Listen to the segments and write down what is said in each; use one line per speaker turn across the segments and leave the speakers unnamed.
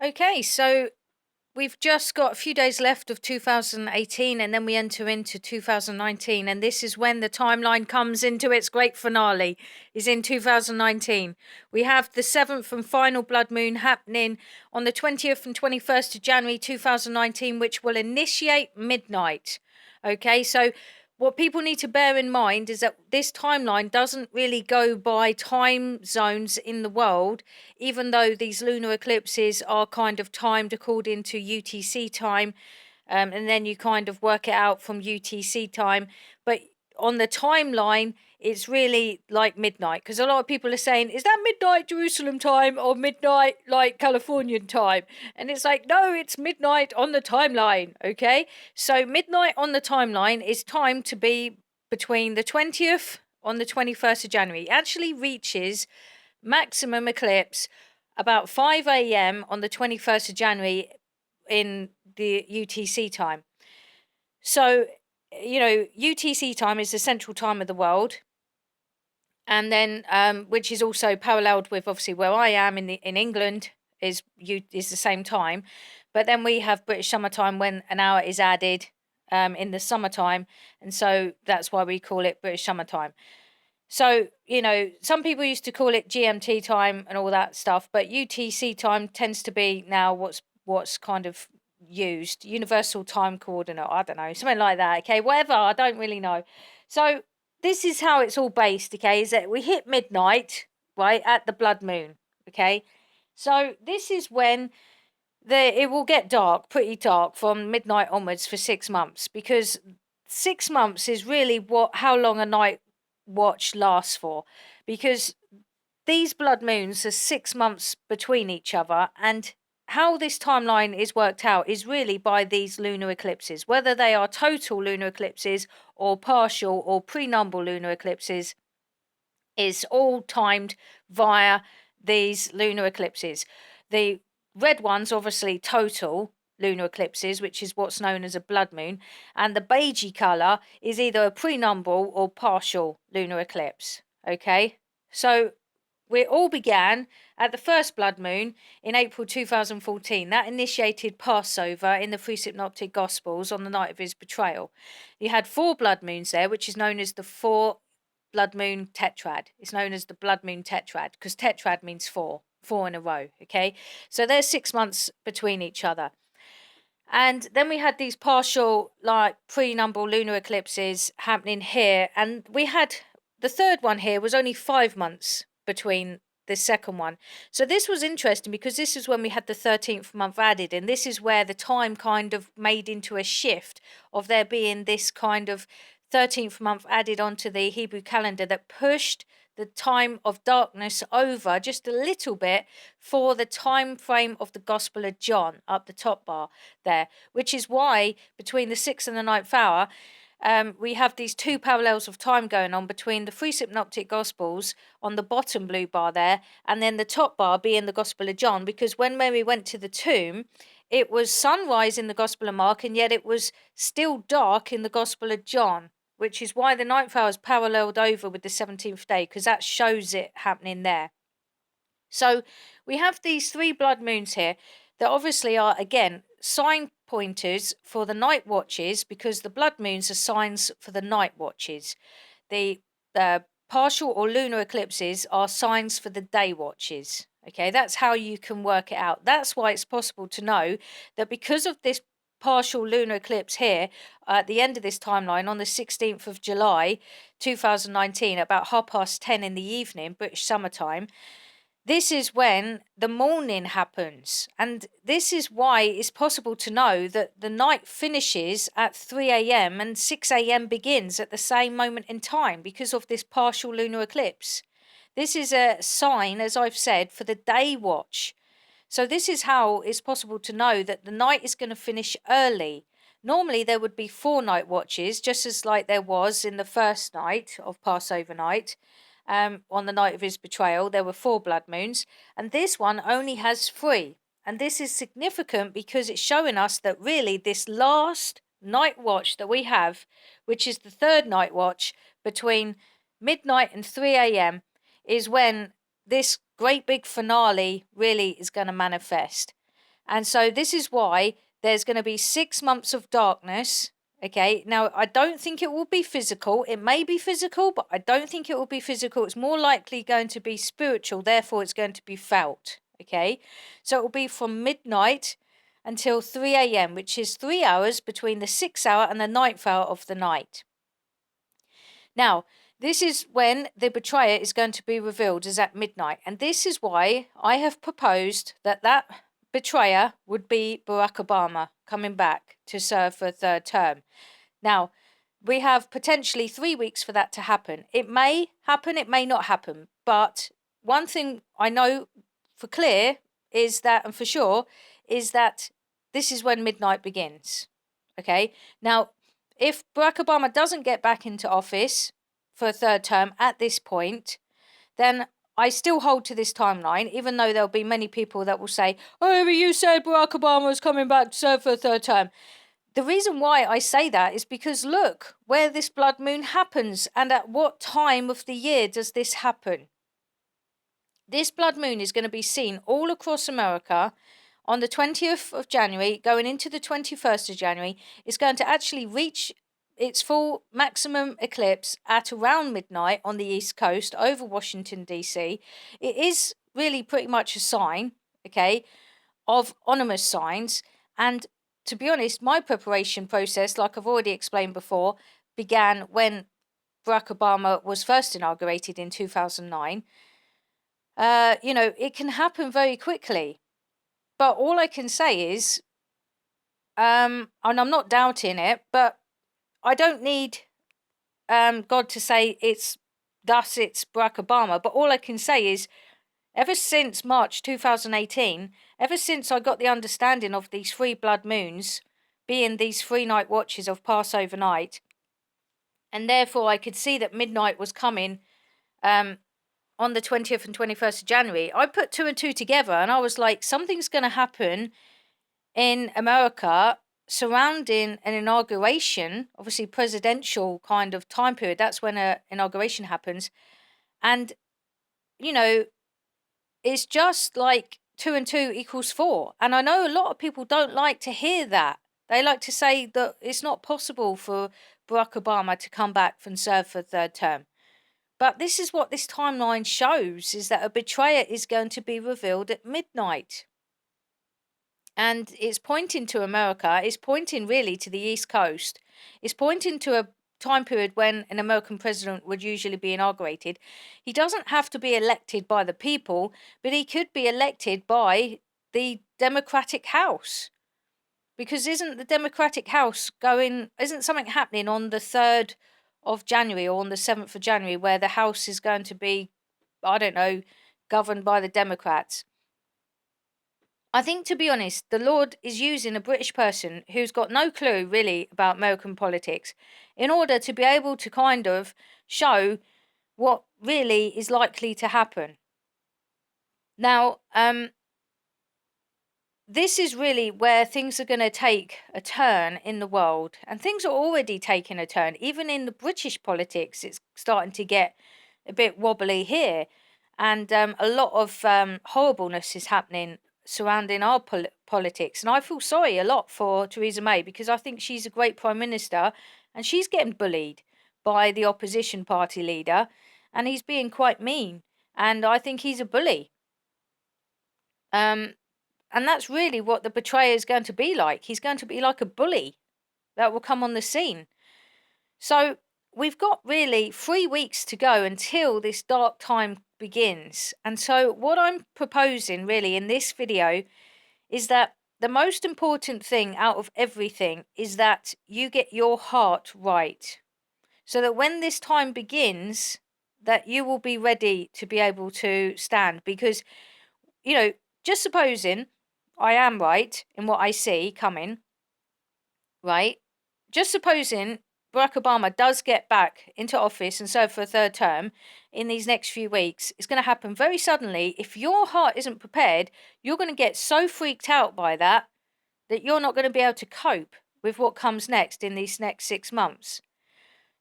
Okay, so we've just got a few days left of 2018 and then we enter into 2019, and this is when the timeline comes into its great finale, is in 2019. We have the 7th and final blood moon happening on the 20th and 21st of January 2019, which will initiate midnight. Okay, so what people need to bear in mind is that this timeline doesn't really go by time zones in the world, even though these lunar eclipses are kind of timed according to UTC time, and then you kind of work it out from UTC time. But on the timeline, it's really like midnight, because a lot of people are saying, is that midnight Jerusalem time or midnight like Californian time? And it's like, no, it's midnight on the timeline. Okay, so midnight on the timeline is timed to be between the 20th on the 21st of January. It actually reaches maximum eclipse about 5 a.m. on the 21st of January in the UTC time. So, UTC time is the central time of the world. And then, which is also paralleled with obviously where I am in England is the same time, but then we have British summertime when an hour is added in the summertime, and so that's why we call it British summertime. So, some people used to call it GMT time and all that stuff, but UTC time tends to be now what's kind of used, Universal Time Coordinate, I don't know, something like that, okay? Whatever, I don't really know. So, this is how it's all based, okay? Is that we hit midnight, right, at the blood moon, okay? So, this is when it will get dark, pretty dark from midnight onwards for 6 months, because 6 months is really how long a night watch lasts for, because these blood moons are 6 months between each other, and how this timeline is worked out is really by these lunar eclipses, whether they are total lunar eclipses or partial or prenumbral lunar eclipses, is all timed via these lunar eclipses. The red one's obviously total lunar eclipses, which is what's known as a blood moon, and the beigey colour is either a prenumbral or partial lunar eclipse. Okay, so we all began at the first blood moon in April 2014. That initiated Passover in the three synoptic Gospels on the night of his betrayal. You had 4 blood moons there, which is known as the 4 blood moon tetrad. It's known as the blood moon tetrad because tetrad means 4 in a row. Okay, so there's 6 months between each other. And then we had these partial, like prenumbral lunar eclipses happening here. And we had the third one here was only 5 months between the second one. So this was interesting because this is when we had the 13th month added. And this is where the time kind of made into a shift of there being this kind of 13th month added onto the Hebrew calendar that pushed the time of darkness over just a little bit for the time frame of the Gospel of John up the top bar there, which is why between the 6th and the 9th hour, we have these 2 parallels of time going on between the 3 synoptic Gospels on the bottom blue bar there, and then the top bar being the Gospel of John, because when Mary went to the tomb, it was sunrise in the Gospel of Mark, and yet it was still dark in the Gospel of John, which is why the 9th hour is paralleled over with the 17th day, because that shows it happening there. So we have these 3 blood moons here that obviously are, again, sign pointers for the night watches, because the blood moons are signs for the night watches. The partial or lunar eclipses are signs for the day watches. Okay, that's how you can work it out. That's why it's possible to know that because of this partial lunar eclipse here at the end of this timeline on the 16th of July 2019 about 10:30 in the evening British summertime, this is when the morning happens, and this is why it's possible to know that the night finishes at 3 a.m. and 6 a.m. begins at the same moment in time because of this partial lunar eclipse. This is a sign, as I've said, for the day watch. So this is how it's possible to know that the night is going to finish early. Normally there would be 4 night watches, just as like there was in the first night of Passover night. On the night of his betrayal, there were 4 blood moons, and this one only has 3. And this is significant because it's showing us that really this last night watch that we have, which is the third night watch between midnight and 3 a.m., is when this great big finale really is going to manifest. And so this is why there's going to be 6 months of darkness. Okay, now I don't think it will be physical. It may be physical, but I don't think it will be physical. It's more likely going to be spiritual, therefore it's going to be felt. Okay, so it will be from midnight until 3 a.m., which is 3 hours between the 6th hour and the 9th hour of the night. Now, this is when the betrayer is going to be revealed, is at midnight. And this is why I have proposed that that betrayer would be Barack Obama coming back to serve for a third term. Now, we have potentially 3 weeks for that to happen. It may happen, it may not happen. But one thing I know for clear is that, and for sure, is that this is when midnight begins. Okay? Now, if Barack Obama doesn't get back into office for a third term at this point, then I still hold to this timeline, even though there'll be many people that will say, oh, but you said Barack Obama was coming back to serve for a third term. The reason why I say that is because look where this blood moon happens and at what time of the year does this happen. This blood moon is going to be seen all across America on the 20th of January, going into the 21st of January. It's going to actually reach its full maximum eclipse at around midnight on the East Coast over Washington, D.C. It is really pretty much a sign, okay, of ominous signs. And to be honest, my preparation process, like I've already explained before, began when Barack Obama was first inaugurated in 2009. It can happen very quickly. But all I can say is, and I'm not doubting it, but I don't need God to say it's Barack Obama. But all I can say is, ever since March 2018, ever since I got the understanding of these 3 blood moons, being these 3 night watches of Passover night, and therefore I could see that midnight was coming on the 20th and 21st of January, I put 2 and 2 together and I was like, something's going to happen in America surrounding an inauguration, obviously presidential kind of time period. That's when an inauguration happens. And, it's just like 2 and 2 equals 4. And I know a lot of people don't like to hear that. They like to say that it's not possible for Barack Obama to come back and serve for a third term. But this is what this timeline shows, is that a betrayer is going to be revealed at midnight. And it's pointing to America. It's pointing really to the East Coast. It's pointing to a time period when an American president would usually be inaugurated. He doesn't have to be elected by the people, but he could be elected by the Democratic House. Because isn't something happening on the 3rd of January or on the 7th of January where the House is going to be, I don't know, governed by the Democrats? I think, to be honest, the Lord is using a British person who's got no clue really about American politics in order to be able to kind of show what really is likely to happen. Now, this is really where things are going to take a turn in the world, and things are already taking a turn. Even in the British politics, it's starting to get a bit wobbly here, and a lot of horribleness is happening surrounding our politics. And I feel sorry a lot for Theresa May, because I think she's a great Prime Minister and she's getting bullied by the opposition party leader, and he's being quite mean, and I think he's a bully. And that's really what the betrayer is going to be like. He's going to be like a bully that will come on the scene. So we've got really 3 weeks to go until this dark time begins. And so what I'm proposing really in this video is that the most important thing out of everything is that you get your heart right. So that when this time begins, that you will be ready to be able to stand. Because, just supposing I am right in what I see coming, right? Just supposing Barack Obama does get back into office and serve for a third term in these next few weeks, it's going to happen very suddenly. If your heart isn't prepared, you're going to get so freaked out by that you're not going to be able to cope with what comes next in these next 6 months.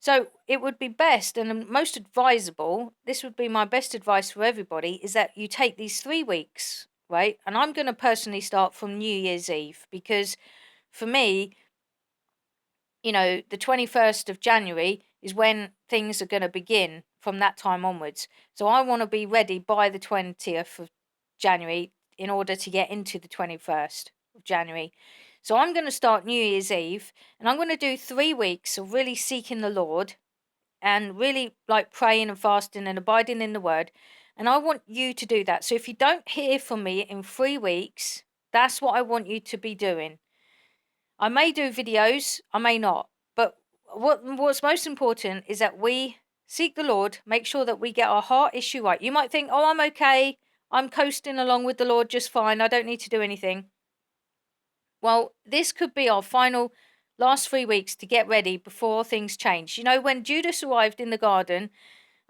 So it would be best and most advisable, this would be my best advice for everybody, is that you take these 3 weeks right? And I'm going to personally start from New Year's Eve, because for me, the 21st of January is when things are going to begin from that time onwards. So I want to be ready by the 20th of January in order to get into the 21st of January. So I'm going to start New Year's Eve, and I'm going to do 3 weeks of really seeking the Lord and really like praying and fasting and abiding in the word. And I want you to do that. So if you don't hear from me in 3 weeks, that's what I want you to be doing. I may do videos, I may not. But what's most important is that we seek the Lord, make sure that we get our heart issue right. You might think, oh, I'm okay. I'm coasting along with the Lord just fine. I don't need to do anything. Well, this could be our final last 3 weeks to get ready before things change. When Judas arrived in the garden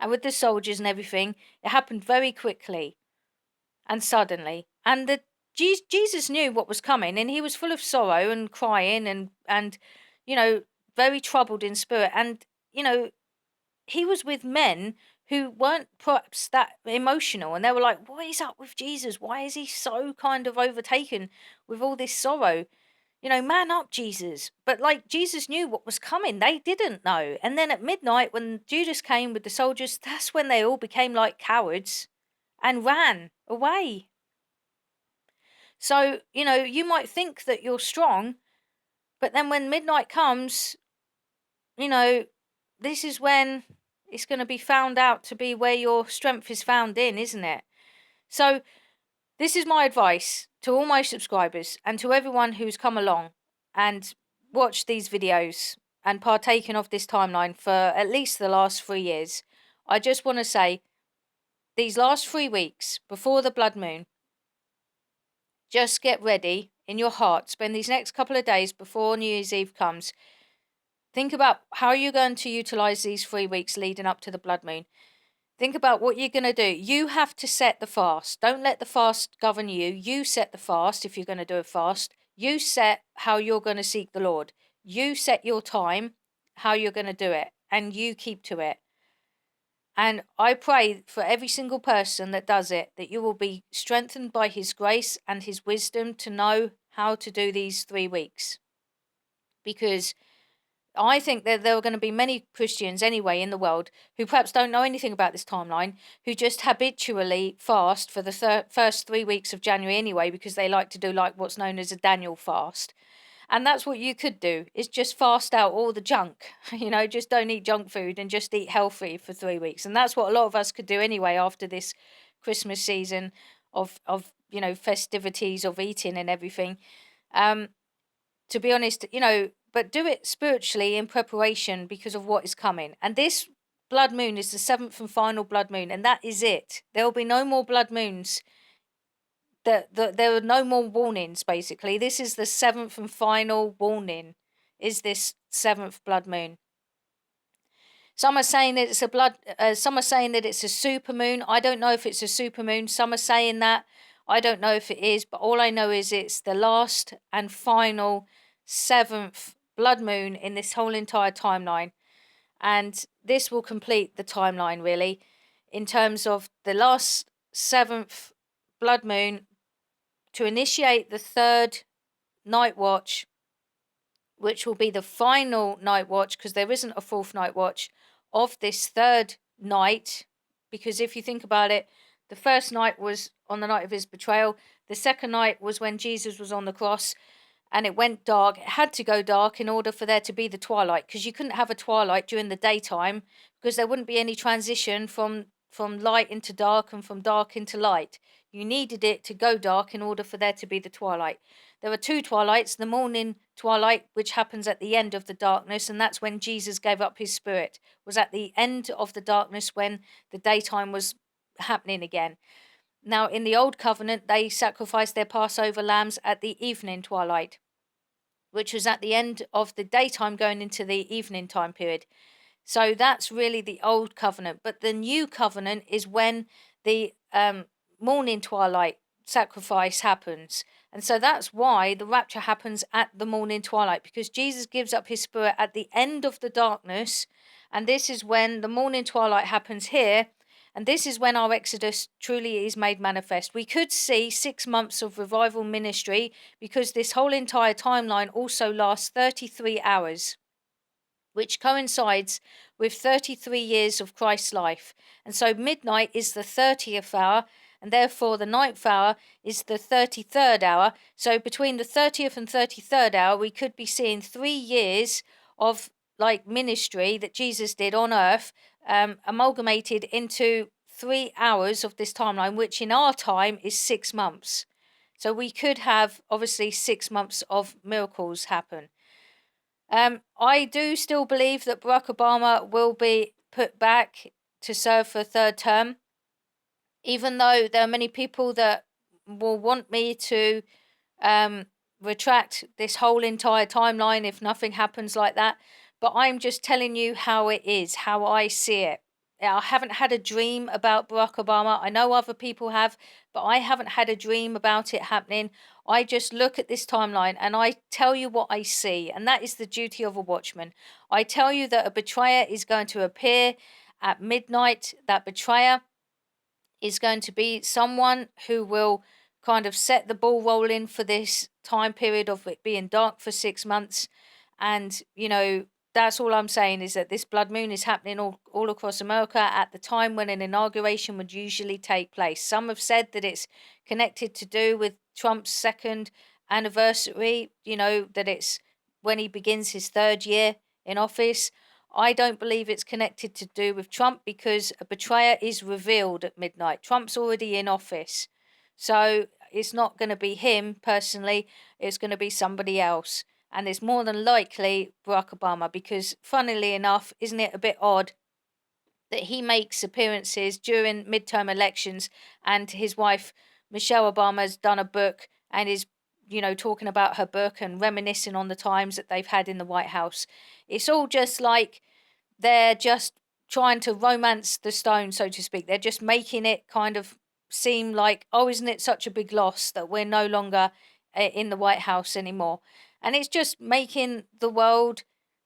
and with the soldiers and everything, it happened very quickly and suddenly. And Jesus knew what was coming, and he was full of sorrow and crying and very troubled in spirit. And he was with men who weren't perhaps that emotional, and they were like, what is up with Jesus? Why is he so kind of overtaken with all this sorrow? Man up, Jesus. But like, Jesus knew what was coming. They didn't know. And then at midnight, when Judas came with the soldiers, that's when they all became like cowards and ran away. So, you might think that you're strong, but then when midnight comes, this is when it's going to be found out to be where your strength is found in, isn't it? So, this is my advice to all my subscribers and to everyone who's come along and watched these videos and partaken of this timeline for at least the last 3 years. I just want to say, these last 3 weeks before the blood moon, just get ready in your heart. Spend these next couple of days before New Year's Eve comes. Think about how you're going to utilize these 3 weeks leading up to the blood moon. Think about what you're going to do. You have to set the fast. Don't let the fast govern you. You set the fast if you're going to do a fast. You set how you're going to seek the Lord. You set your time, how you're going to do it, and you keep to it. And I pray for every single person that does it, that you will be strengthened by his grace and his wisdom to know how to do these 3 weeks. Because I think that there are going to be many Christians anyway in the world who perhaps don't know anything about this timeline, who just habitually fast for the first 3 weeks of January anyway, because they like to do like what's known as a Daniel fast. And that's what you could do, is just fast out all the junk, just don't eat junk food and just eat healthy for 3 weeks. And that's what a lot of us could do anyway after this Christmas season of festivities, of eating and everything. To be honest, but do it spiritually in preparation because of what is coming. And this blood moon is the 7th and final blood moon, and that is it. There will be no more blood moons. There are no more warnings, basically. This is the 7th and final warning, is this 7th blood moon. Some are saying that some are saying that it's a super moon. I don't know if it's a super moon. Some are saying that. I don't know if it is, but all I know is it's the last and final 7th blood moon in this whole entire timeline. And this will complete the timeline, really, in terms of the last 7th blood moon to initiate the 3rd night watch, which will be the final night watch, because there isn't a 4th night watch of this 3rd night. Because if you think about it, the first night was on the night of his betrayal. The second night was when Jesus was on the cross and it went dark. It had to go dark in order for there to be the twilight, because you couldn't have a twilight during the daytime, because there wouldn't be any transition from light into dark and from dark into light. You needed it to go dark in order for there to be the twilight. There are 2 twilights, the morning twilight, which happens at the end of the darkness, and that's when Jesus gave up his spirit, was at the end of the darkness when the daytime was happening again. Now, in the Old Covenant, they sacrificed their Passover lambs at the evening twilight, which was at the end of the daytime going into the evening time period. So that's really the Old Covenant. But the New Covenant is when the morning twilight sacrifice happens. And so that's why the rapture happens at the morning twilight, because Jesus gives up his spirit at the end of the darkness. And this is when the morning twilight happens here. And this is when our Exodus truly is made manifest. We could see 6 months of revival ministry because this whole entire timeline also lasts 33 hours, which coincides with 33 years of Christ's life. And so midnight is the 30th hour, and therefore the ninth hour is the 33rd hour. So between the 30th and 33rd hour, we could be seeing 3 years of like ministry that Jesus did on earth, amalgamated into 3 hours of this timeline, which in our time is 6 months. So we could have obviously 6 months of miracles happen. I do still believe that Barack Obama will be put back to serve for a third term, even though there are many people that will want me to um, retract this whole entire timeline if nothing happens like that. But I'm just telling you how it is, how I see it. I haven't had a dream about Barack Obama. I know other people have, but I haven't had a dream about it happening. I just look at this timeline and I tell you what I see, and that is the duty of a watchman. I tell you that a betrayer is going to appear at midnight. That betrayer is going to be someone who will kind of set the ball rolling for this time period of it being dark for 6 months. And, that's all I'm saying is that this blood moon is happening all across America at the time when an inauguration would usually take place. Some have said that it's connected to do with Trump's second anniversary, that it's when he begins his third year in office. I don't believe it's connected to do with Trump because a betrayer is revealed at midnight. Trump's already in office. So it's not going to be him personally, it's going to be somebody else. And it's more than likely Barack Obama because, funnily enough, isn't it a bit odd that he makes appearances during midterm elections and his wife, Michelle Obama, has done a book and is, talking about her book and reminiscing on the times that they've had in the White House. It's all just like they're just trying to romance the stone, so to speak. They're just making it kind of seem like, oh, isn't it such a big loss that we're no longer in the White House anymore? And it's just making the world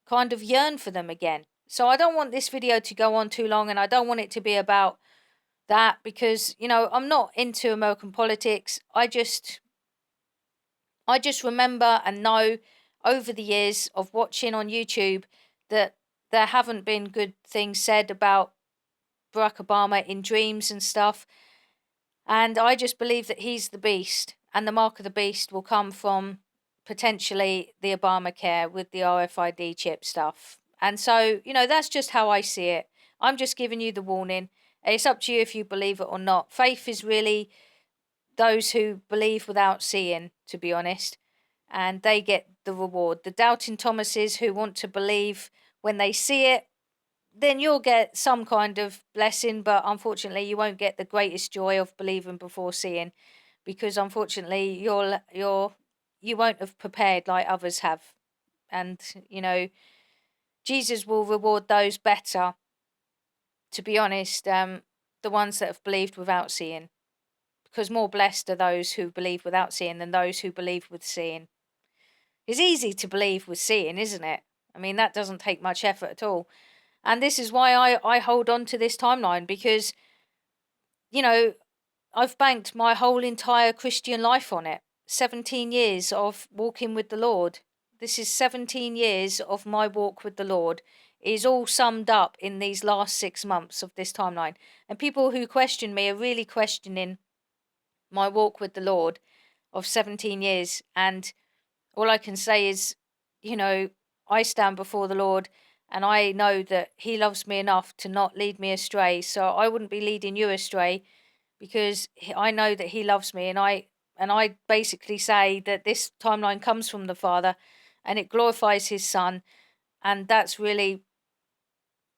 kind of yearn for them again. So I don't want this video to go on too long, and I don't want it to be about that because, I'm not into American politics. I just remember and know over the years of watching on YouTube that there haven't been good things said about Barack Obama in dreams and stuff. And I just believe that he's the beast, and the mark of the beast will come from potentially the Obamacare with the RFID chip stuff. And so, that's just how I see it. I'm just giving you the warning. It's up to you if you believe it or not. Faith is really those who believe without seeing, to be honest, and they get the reward. The doubting Thomases who want to believe when they see it, then you'll get some kind of blessing, but unfortunately you won't get the greatest joy of believing before seeing, because unfortunately you won't have prepared like others have. And Jesus will reward those better, to be honest, the ones that have believed without seeing, because more blessed are those who believe without seeing than those who believe with seeing. It's easy to believe with seeing, isn't it? I mean, that doesn't take much effort at all. And this is why I hold on to this timeline, because, I've banked my whole entire Christian life on it. 17 years of walking with the Lord. This is 17 years of my walk with the Lord. It is all summed up in these last 6 months of this timeline. And people who question me are really questioning my walk with the Lord of 17 years. And all I can say is, I stand before the Lord and I know that He loves me enough to not lead me astray. So I wouldn't be leading you astray because I know that He loves me. And I basically say that this timeline comes from the Father and it glorifies His Son. And that's really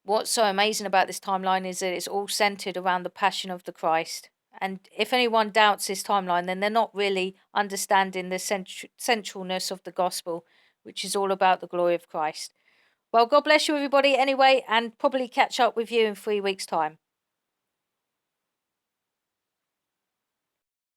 what's so amazing about this timeline, is that it's all centered around the passion of the Christ. And if anyone doubts this timeline, then they're not really understanding the centralness of the gospel, which is all about the glory of Christ. Well, God bless you, everybody, anyway, and probably catch up with you in 3 weeks' time.